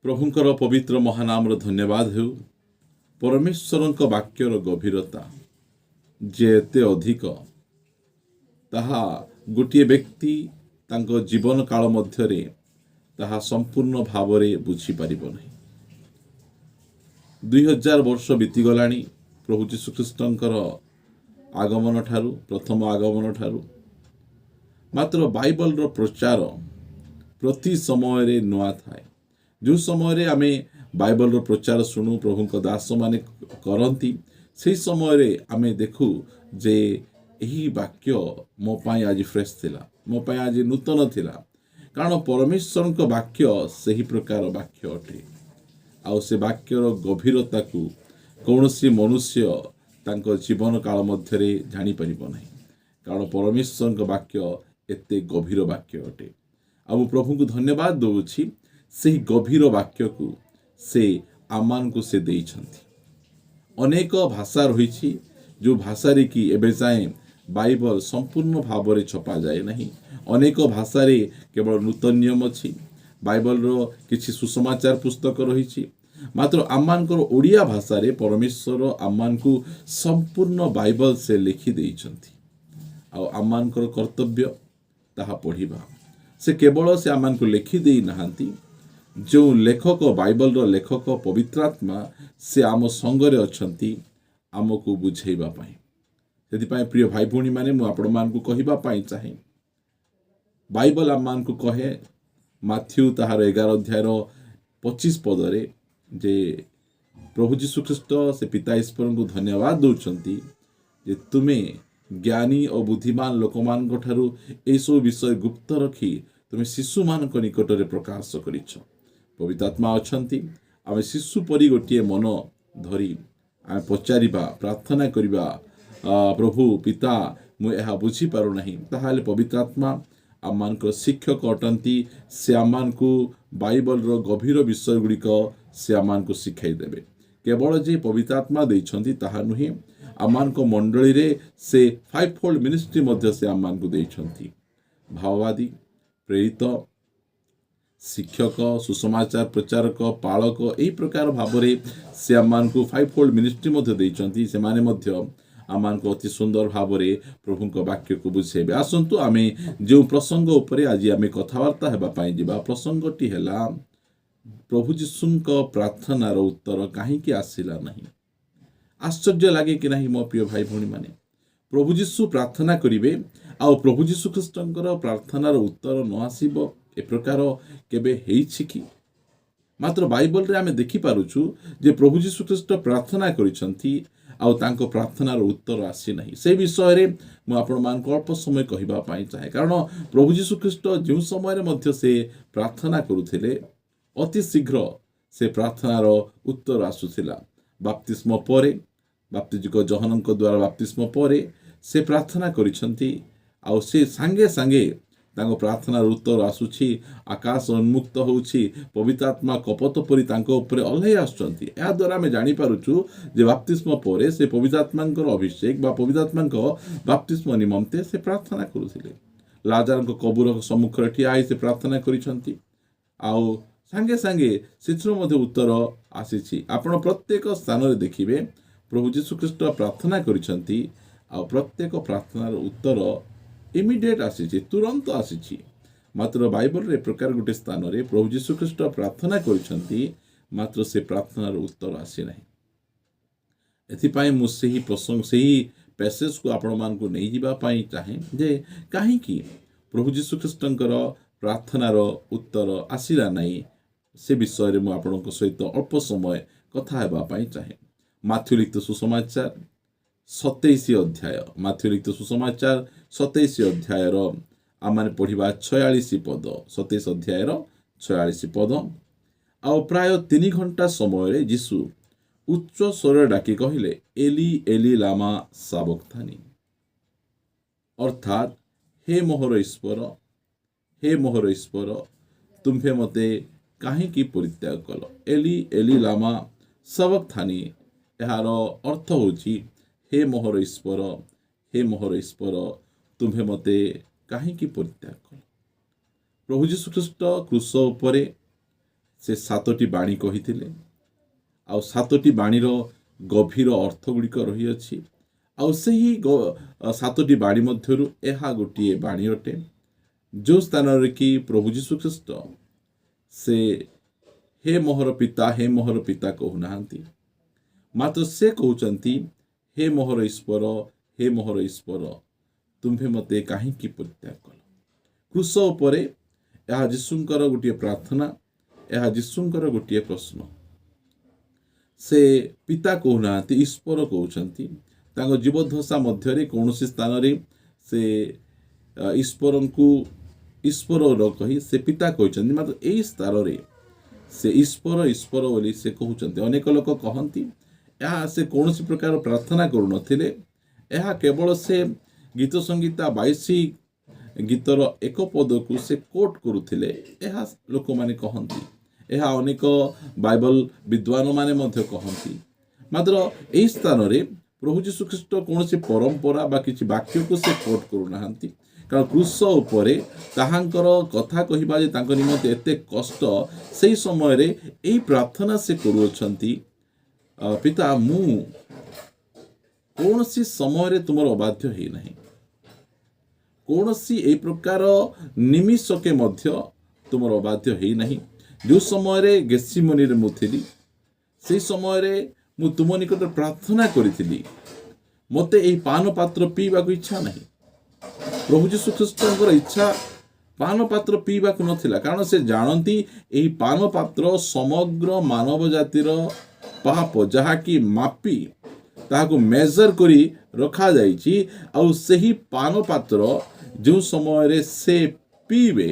प्रभुंकर पवित्र महानाम धन्यवाद हो। परमेश्वर वाक्यर गभीरता जे एते अधिक ताहा गोटे व्यक्ति तांको जीवन काल मध्यरे ताहा संपूर्ण भावरे बुझी पारिबो नहीं। 2000 वर्ष बीतीगलाणी प्रभु जीशु ख्रीष्टंकर आगमन ठारू प्रथम आगमन ठारू मात्र बाइबल रो प्रचार प्रति समय रे नुआ थाए। जो समय आमे बाइबल रो प्रचार शुणु प्रभु दास माने करती से समय रे आमे देखु जे यही वाक्य मो पाई आज फ्रेश थिला, मो पाई आज नूतन थिला। कारण परमेश्वर वाक्य सही प्रकार वाक्य अटे। आउ से वाक्यर गभीरता को कौनसी मनुष्य तांको जीवन काल मध्यरे जानी परिबो नहीं। कारण परमेश्वर वाक्य एते गभीर वाक्य अटे। आ प्रभु को धन्यवाद दउछि से गभीर वाक्य को से आमान को से देइछंती। अनेक भाषा रही जो भाषा रे कि एबे जाए बाइबल संपूर्ण भाव में छपा जाए नहीं। अनेक भाषा रे केवल नूतन नियम अच्छी बाइबल रो किछि सुसमाचार पुस्तक रही। मात्र आमानकर ओडिया भाषा रे परमेश्वर आमान को संपूर्ण बाइबल से लिखि देइछंती। आ आमानकर कर्तव्य ताहा पढ़िबा। से केवल से आमान को लिखि देई नहांती। जो लेखक बाइबल रो लेखक पवित्रात्मा से आम संगरे अछंती आमको बुझेइबा पाई। सेति पाई प्रिय भाई भौणी माने मु आपण मान को कहिबा पाई चाहे बाइबल आमान को कहे माथ्यू ताहार 11 अध्याय 25 पद रे जे प्रभु जीशु ख्रीष्ट से पिता ईश्वर को धन्यवाद दउछंती जे तुमे ज्ञानी और बुद्धिमान लोक मान को ठारू ए सब विषय गुप्त रखी तुमे शिशु मान को निकट रे प्रकाश करिछ। पवित्र आत्मा अछंती आमे शिशु परि गोटिए मन धरी आमे पचारिबा प्रार्थना करिबा प्रभु पिता मु एहा बुझी पारु नहीं। ताहाले पवित्र आत्मा आमानकर शिक्षक अटंती से आमान को बाइबल रो गभीर विषय गुड़िक से आमान को शिखाई देबे। केवल जे पवित्र आत्मा देइछंती ताहा नुहे आमान को मंडली रे से 5 फोल्ड मिनिस्ट्री मध्य से आमान को देइछंती। भाववादी, प्रेरित, शिक्षक, सुसमाचार प्रचारक, पालक यही प्रकार भाव से आमान को 5 फोल्ड मिनिस्ट्री मध्य देइछंती। से माने मध्य आमान को अति सुंदर भाव प्रभु को वाक्य को बुझेबे। आसंतु आमे जो प्रसंग उपरे आज आमे कथावार्ता हेबा पाई जिबा प्रसंगटी हेला प्रभु जीशुंको प्रार्थनार उत्तर काहीकि आसिला नहीं। आश्चर्य लगे कि नहीं मो प्रिय भाई भौणी माने प्रभु जीशु प्रार्थना करिवे आ प्रभु जीशु ख्रीष्टंकर प्रार्थनार उत्तर न आसीबो ए प्रकार केबे हेइछि कि? मात्र बाइबल रे आमे देखि पारुछु जे प्रभु जीशु ख्रीष्ट प्रार्थना करिसंती आउ तांको प्रार्थनार उत्तर आसी नहीं। से विषय रे मु आपण मान को अल्प समय कहिबा पाई चाहे। कारण प्रभु जीशु ख्रीष्ट जो समय रे मध्य से प्रार्थना करुथिले अति शीघ्र से प्रार्थनार उत्तर आसुथिला। बाप्तिस्म परे बाप्तिजक जहनक द्वारा बाप्तिस्म परे से प्रार्थना करिसंती आउ से सांगे सांगे तांको प्रार्थनार उत्तर आसुछि। आकाश उन्मुक्त होउछि। पवित्र आत्मा कपत परि तांको ऊपर ओल्है आछंती। या द्वारा हम जानि पारुछु जे बाप्तिस्म परे से पवित्र आत्मांकर अभिषेक बा पवित्र आत्मांको बाप्तिस्म निमंते से प्रार्थना करुथिले। लाजारको कबूर सम्मुख रे ठिया से प्रार्थना करिसंती आउ सांगे सांगे शित्र मध्य उत्तर आसीछि। आपण प्रत्येक स्थान रे देखिबे प्रभु जीशु ख्रीष्ट प्रार्थना करिसंती आउ प्रत्येक प्रार्थनार उत्तर इमिडिएट आसीछि, तुरंत आसीछि। मात्र बाइबल रे प्रकार गोटे स्थान रे प्रभु जीशु ख्रीष्ट प्रार्थना करिसंती मात्र से प्रार्थनार उत्तर आसी नहीं। एथि पाई मु सेही प्रसंग सेही पैसेज को आपण मान को नै जिबा पाई चाहे जे काहे कि प्रभु जीशु ख्रीष्टंकर प्रार्थनार उत्तर आसीला नहीं। से विषय रे मु आपनक सहित अल्प समय कथा हेबा पाई चाहे। माथ्यू लिखित सुसमाचार 27 अध्याय माथ्यू लिखित सुसमाचार 27 अध्याय आमाने पढ़िबा 46 पद 27 अध्याय 46 पद। आ प्राय 3 घंटा समय रे यीशु उच्च स्वर डाकी कहिले एली एली लामा साबक्तानी, अर्थात हे मोहर ईश्वर तुम्हे मते काहेकि परित्याग कल। एली एली लामा साबक्तानी यार अर्थ होची हे मोहर ईश्वर तुम्हे मते काहेकि परित्याग कल। प्रभु जीशु ख्रीष्ट क्रूस उपरे से 7ଟି ବାଣୀ କହିଥିଲେ। ଆଉ 7ଟି ବାଣୀର ଗଭୀର ଅର୍ଥ ଗୁଡ଼ିକ ରହିଅଛି। ଆଉ ସେହି 7ଟି ବାଣୀ ମଧ୍ୟରୁ ଏହା ଗୋଟିଏ ବାଣୀ ଅଟେ, ଯେଉଁ ସ୍ଥାନରେ କି ପ୍ରଭୁ ଯୀଶୁଖ୍ରୀଷ୍ଟ ସେ ହେ ମୋହର ପିତା କହୁନାହାନ୍ତି, ମାତ୍ର ସେ କହୁଛନ୍ତି ହେ ମୋହର ଈଶ୍ୱର, ତୁମ୍ଭେ ମୋତେ କାହିଁକି ପରିତ୍ୟାଗ କଲ। କ୍ରୁଶ ଉପରେ ଏହା ଯୀଶୁଙ୍କର ଗୋଟିଏ ପ୍ରାର୍ଥନା, ଏହା ଯୀଶୁଙ୍କର ଗୋଟିଏ ପ୍ରଶ୍ନ। ସେ ପିତା କହୁନାହାନ୍ତି, ଈଶ୍ୱର କହୁଛନ୍ତି। ତାଙ୍କ ଜୀବଦ୍ଦଶା ମଧ୍ୟରେ କୌଣସି ସ୍ଥାନରେ ସେ ଈଶ୍ୱରଙ୍କୁ ଈଶ୍ୱର କହି ସେ ପିତା କହିଛନ୍ତି, ମାତ୍ର ଏହି ସ୍ତରରେ ସେ ଈଶ୍ୱର ବୋଲି ସେ କହୁଛନ୍ତି। ଅନେକ ଲୋକ କହନ୍ତି ଏହା ସେ କୌଣସି ପ୍ରକାର ପ୍ରାର୍ଥନା କରୁନଥିଲେ, ଏହା କେବଳ ସେ ଗୀତ ସଂଗୀତା 22 ଗୀତର ଏକ ପଦକୁ ସେ କୋଟ୍ କରୁଥିଲେ, ଏହା ଲୋକମାନେ କହନ୍ତି। ଏହା ଅନେକ ବାଇବଲ ବିଦ୍ୱାନମାନେ ମଧ୍ୟ କହନ୍ତି। ମାତ୍ର ଏହି ସ୍ଥାନରେ ପ୍ରଭୁ ଯୀଶୁଖ୍ରୀଷ୍ଟ କୌଣସି ପରମ୍ପରା ବା କିଛି ବାକ୍ୟକୁ ସେ କୋଟ୍ କରୁନାହାନ୍ତି, କାରଣ କ୍ରୁଶ ଉପରେ ତାହାଙ୍କର କଥା କହିବା ଯେ ତାଙ୍କ ନିମନ୍ତେ ଏତେ କଷ୍ଟ, ସେହି ସମୟରେ ଏହି ପ୍ରାର୍ଥନା ସେ କରୁଅଛନ୍ତି, ପିତା ମୁଁ କୌଣସି ସମୟରେ ତୁମର ଅବାଧ୍ୟ ହେଇନାହିଁ, କୌଣସି ଏହି ପ୍ରକାର ନିମିଷକେ ମଧ୍ୟ ତୁମର ଅବାଧ୍ୟ ହେଇନାହିଁ। ଯେଉଁ ସମୟରେ ଗେଥସିମନିରେ ମୁଁ ଥିଲି, ସେହି ସମୟରେ ମୁଁ ତୁମ ନିକଟରେ ପ୍ରାର୍ଥନା କରିଥିଲି, ମୋତେ ଏହି ପାନ ପାତ୍ର ପିଇବାକୁ ଇଚ୍ଛା ନାହିଁ। ପ୍ରଭୁ ଯୀଶୁଖ୍ରୀଷ୍ଟଙ୍କର ଇଚ୍ଛା ପାନ ପାତ୍ର ପିଇବାକୁ ନଥିଲା, କାରଣ ସେ ଜାଣନ୍ତି ଏହି ପାନ ପାତ୍ର ସମଗ୍ର ମାନବ ଜାତିର ପାପ, ଯାହାକି ମାପି ତାହାକୁ ମେଜର କରି ରଖାଯାଇଛି। ଆଉ ସେହି ପାନ ପାତ୍ର ଯେଉଁ ସମୟରେ ସେ ପିଇବେ,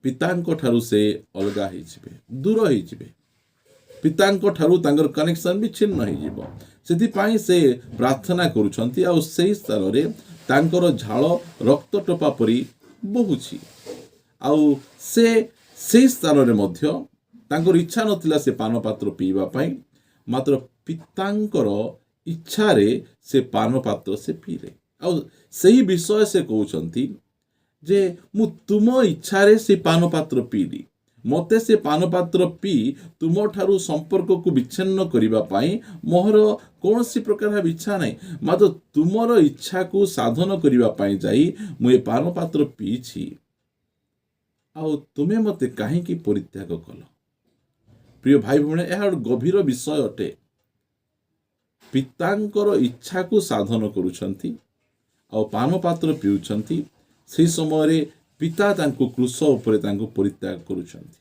ପିତାଙ୍କ ଠାରୁ ସେ ଅଲଗା ହେଇଯିବେ, ଦୂର ହେଇଯିବେ, ପିତାଙ୍କ ଠାରୁ ତାଙ୍କର କନେକ୍ସନ୍ ବିଚ୍ଛିନ୍ନ ହେଇଯିବ। ସେଥିପାଇଁ ସେ ପ୍ରାର୍ଥନା କରୁଛନ୍ତି, ଆଉ ସେହି ସ୍ତରରେ ତାଙ୍କର ଝାଳ ରକ୍ତ ଟୋପା ପରି ବହୁଛି। ଆଉ ସେ ସେହି ସ୍ଥାନରେ ମଧ୍ୟ ତାଙ୍କର ଇଚ୍ଛା ନଥିଲା ସେ ପାନ ପାତ୍ର ପିଇବା ପାଇଁ, ମାତ୍ର ପିତାଙ୍କର ଇଚ୍ଛାରେ ସେ ପାନ ପାତ୍ର ସେ ପିଇଲେ। ଆଉ ସେହି ବିଷୟ ସେ କହୁଛନ୍ତି ଯେ ମୁଁ ତୁମ ଇଚ୍ଛାରେ ସେ ପାନ ପାତ୍ର ପିଇଲି, ମୋତେ ସେ ପାନ ପାତ୍ର ପିଇ ତୁମଠାରୁ ସମ୍ପର୍କକୁ ବିଚ୍ଛିନ୍ନ କରିବା ପାଇଁ ମୋର କୌଣସି ପ୍ରକାର ଇଚ୍ଛା ନାହିଁ, ମାତ୍ର ତୁମର ଇଚ୍ଛାକୁ ସାଧନ କରିବା ପାଇଁ ଯାଇ ମୁଁ ଏ ପାନ ପାତ୍ର ପିଇଛି। ଆଉ ତୁମେ ମୋତେ କାହିଁକି ପରିତ୍ୟାଗ କଲ। ପ୍ରିୟ ଭାଇ ଭଉଣୀ, ଏହା ଗୋଟେ ଗଭୀର ବିଷୟ ଅଟେ। ପିତାଙ୍କର ଇଚ୍ଛାକୁ ସାଧନ କରୁଛନ୍ତି ଆଉ ପାନ ପାତ୍ର ପିଉଛନ୍ତି, ସେହି ସମୟରେ ପିତା ତାଙ୍କୁ କ୍ରୁଶ ଉପରେ ତାଙ୍କୁ ପରିତ୍ୟାଗ କରୁଛନ୍ତି।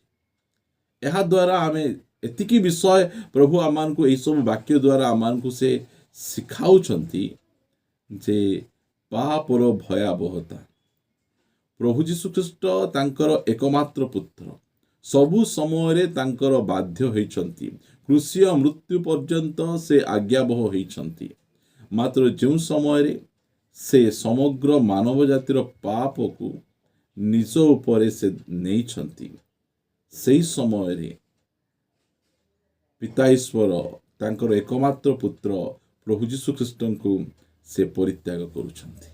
ଏହା ଦ୍ୱାରା ଆମେ ଏତିକି ବିଷୟ ପ୍ରଭୁ ଆମମାନଙ୍କୁ ଏହିସବୁ ବାକ୍ୟ ଦ୍ୱାରା ଆମମାନଙ୍କୁ ସେ ଶିଖାଉଛନ୍ତି ଯେ ପାପର ଭୟାବହତା। ପ୍ରଭୁ ଯୀଶୁଖ୍ରୀଷ୍ଟ ତାଙ୍କର ଏକମାତ୍ର ପୁତ୍ର, ସବୁ ସମୟରେ ତାଙ୍କର ବାଧ୍ୟ ହୋଇଛନ୍ତି, କ୍ରୁଶୀୟ ମୃତ୍ୟୁ ପର୍ଯ୍ୟନ୍ତ ସେ ଆଜ୍ଞାବହ ହୋଇଛନ୍ତି। ମାତ୍ର ଯେଉଁ ସମୟରେ ସେ ସମଗ୍ର ମାନବ ଜାତିର ପାପକୁ ନିଜ ଉପରେ ସେ ନେଇଛନ୍ତି, ସେହି ସମୟରେ ପିତା ଈଶ୍ୱର ତାଙ୍କର ଏକମାତ୍ର ପୁତ୍ର ପ୍ରଭୁ ଯୀଶୁଖ୍ରୀଷ୍ଟଙ୍କୁ ସେ ପରିତ୍ୟାଗ କରୁଛନ୍ତି।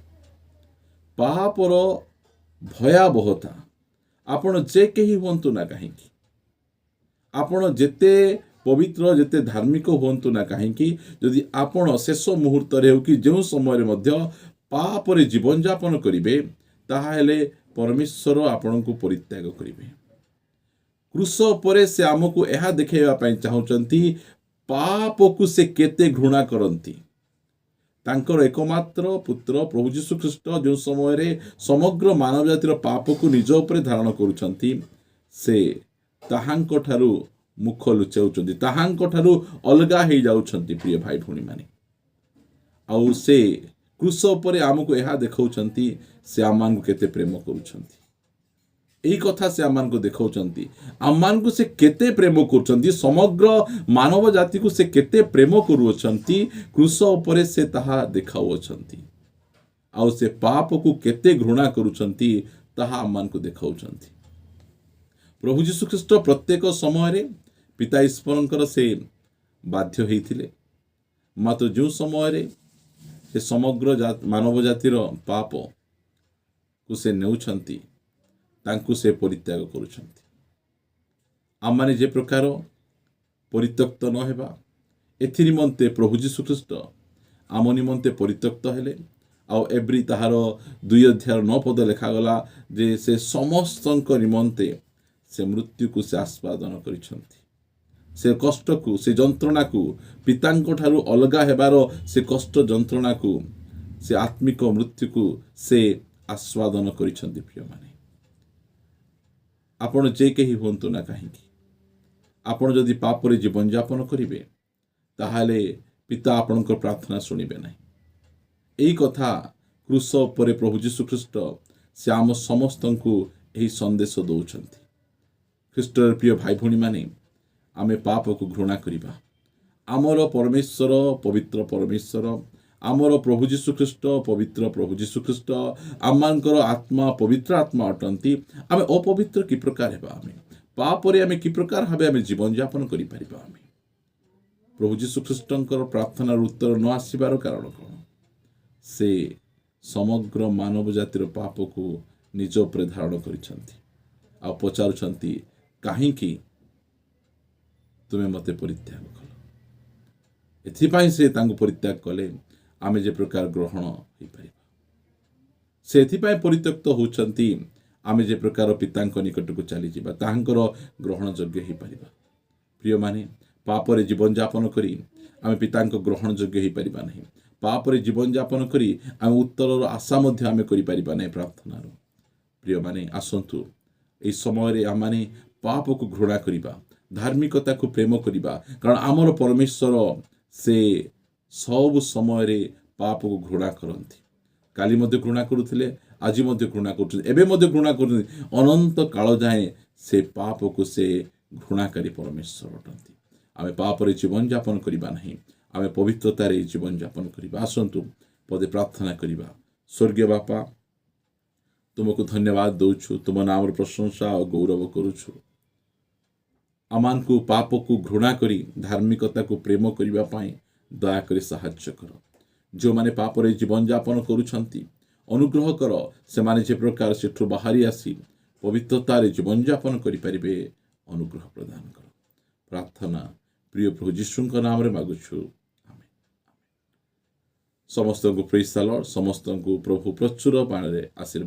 ପାପର ଭୟାବହତା, ଆପଣ ଯେ କେହି ହୁଅନ୍ତୁ ନା କାହିଁକି, ଆପଣ ଯେତେ ପବିତ୍ର ଯେତେ ଧାର୍ମିକ ହୁଅନ୍ତୁ ନା କାହିଁକି, ଯଦି ଆପଣ ଶେଷ ମୁହୂର୍ତ୍ତରେ ହେଉ କି ଯେଉଁ ସମୟରେ ମଧ୍ୟ ପାପରେ ଜୀବନଯାପନ କରିବେ, ତାହେଲେ ପରମେଶ୍ୱର ଆପଣଙ୍କୁ ପରିତ୍ୟାଗ କରିବେ। କ୍ରୁଶ ଉପରେ ସେ ଆମକୁ ଏହା ଦେଖାଇବା ପାଇଁ ଚାହୁଁଛନ୍ତି ପାପକୁ ସେ କେତେ ଘୃଣା କରନ୍ତି। ତାଙ୍କର ଏକମାତ୍ର ପୁତ୍ର ପ୍ରଭୁ ଯୀଶୁଖ୍ରୀଷ୍ଟ ଯେଉଁ ସମୟରେ ସମଗ୍ର ମାନବ ଜାତିର ପାପକୁ ନିଜ ଉପରେ ଧାରଣ କରୁଛନ୍ତି, ସେ ତାହାଙ୍କ ଠାରୁ ମୁଖ ଲୁଚାଉଛନ୍ତି, ତାହାଙ୍କ ଠାରୁ ଅଲଗା ହେଇଯାଉଛନ୍ତି। ପ୍ରିୟ ଭାଇ ଭଉଣୀମାନେ, ଆଉ ସେ କ୍ରୁଶ ଉପରେ ଆମକୁ ଏହା ଦେଖାଉଛନ୍ତି ସେ ଆମମାନଙ୍କୁ କେତେ ପ୍ରେମ କରୁଛନ୍ତି। ଏହି କଥା ସେ ଆମମାନଙ୍କୁ ଦେଖାଉଛନ୍ତି, ଆମମାନଙ୍କୁ ସେ କେତେ ପ୍ରେମ କରୁଛନ୍ତି, ସମଗ୍ର ମାନବ ଜାତିକୁ ସେ କେତେ ପ୍ରେମ କରୁଅଛନ୍ତି, କ୍ରୁଶ ଉପରେ ସେ ତାହା ଦେଖାଉଅଛନ୍ତି। ଆଉ ସେ ପାପକୁ କେତେ ଘୃଣା କରୁଛନ୍ତି ତାହା ଆମମାନଙ୍କୁ ଦେଖାଉଛନ୍ତି। ପ୍ରଭୁ ଯୀଶୁଖ୍ରୀଷ୍ଟ ପ୍ରତ୍ୟେକ ସମୟରେ ପିତା ଈଶ୍ୱରଙ୍କର ସେ ବାଧ୍ୟ ହେଇଥିଲେ, ମାତ୍ର ଯେଉଁ ସମୟରେ ସେ ସମଗ୍ର ମାନବ ଜାତିର ପାପକୁ ସେ ନେଉଛନ୍ତି, ତାଙ୍କୁ ସେ ପରିତ୍ୟାଗ କରୁଛନ୍ତି। आमने जे प्रकार परित्यक्त न हेबा एथि निमंते प्रभु यीशु ख्रीष्ट आम निमंते परित्यक्त हेले आउ एब्री ताहार 2 अध्याय 9 पद लिखागला जे से समस्त निमंते से मृत्यु को से आस्वादन करिसंती से कष्ट को से जंत्रणा को पितांको ठारू अलगा हेबार से कष्ट जंत्रणा को से आत्मिक मृत्यु को से आस्वादन करिसंती प्रिय माने आपण जे केही होंतु ना कहीं आपण जदि पापरे जीवन यापन करिवे ताहाले पिता आपणकर प्रार्थना शुणिबे नहीं एही कथा क्रूस पर प्रभु यीशु ख्रीष्ट से आम समस्त को यही संदेश दौरान ख्रीष्टर प्रिय भाई भौणी माने आमे पाप को घृणा करिबा आमर परमेश्वर पवित्र परमेश्वर आमर प्रभु यीशु ख्रीष्ट पवित्र प्रभु यीशु ख्रीष्ट आमर आत्मा पवित्र आत्मा अटंती आमे अपवित्र कि प्रकार हेबा आमे पापरे आमे कि प्रकार भाबे आमे जीवन यापन करि परिबा आमे प्रभु यीशु ख्रीष्टंकर प्रार्थनार उत्तर न आसिबार कारण कौन से समग्र मानव जातिर पाप को निज उपर धारण करिसंती आ पचारुछंती काहेकि तुमे मते परित्याग कल एथिपाई से तांको परित्याग कले आमे जे प्रकार ग्रहण होई परिबा से एथिपाई परित्यक्त होउछंती आमे जे प्रकार पितांको निकट को चली जिबा तांकर ग्रहण योग्य होई परिबा प्रिय माने पापरे जीवन यापन करी आमे पितांको ग्रहण योग्य होई परिबा नहीं पापरे जीवन यापन करी आमे उत्तरर आशा मध्य आमे करि परिबा नहीं प्रार्थना प्रिय माने आसंतु एई समय रे आमाने पाप को घृणा करिबा धार्मिकता को प्रेम करिबा कारण आमर परमेश्वर से सब समय रे पाप को घृणा करंती काली मध्य घृणा करुथिले आज मध्य घृणा करुछन्ति एबे मध्य घृणा करुछन्ति अनंत काल जाए से पाप को से घृणाकारी परमेश्वर अटंती आमे पाप रे जीवन यापन करिबा नहीं आमे पवित्रता रे जीवन यापन करिबा आसंतु पदे प्रार्थना करिबा स्वर्गीय बापा तुमको धन्यवाद दौछु तुम नाम प्रशंसा और गौरव करुछु आमान को पाप को घृणा करी धार्मिकता को प्रेम करिबा पाई दया करी सहाय्य कर जो माने पाप रे जीवन यापन करुछंती अनुग्रह कर से माने जे प्रकार सेठु बाहरी आसी पवित्रता रे जीवन यापन करि परिबे अनुग्रह प्रदान कर प्रार्थना प्रिय प्रभु यीशुଙ୍କ नाम रे मागुछु आमेन समस्त को प्रेज द लॉर्ड समस्त को प्रभु प्रचुर बाण रे आशीर्वाद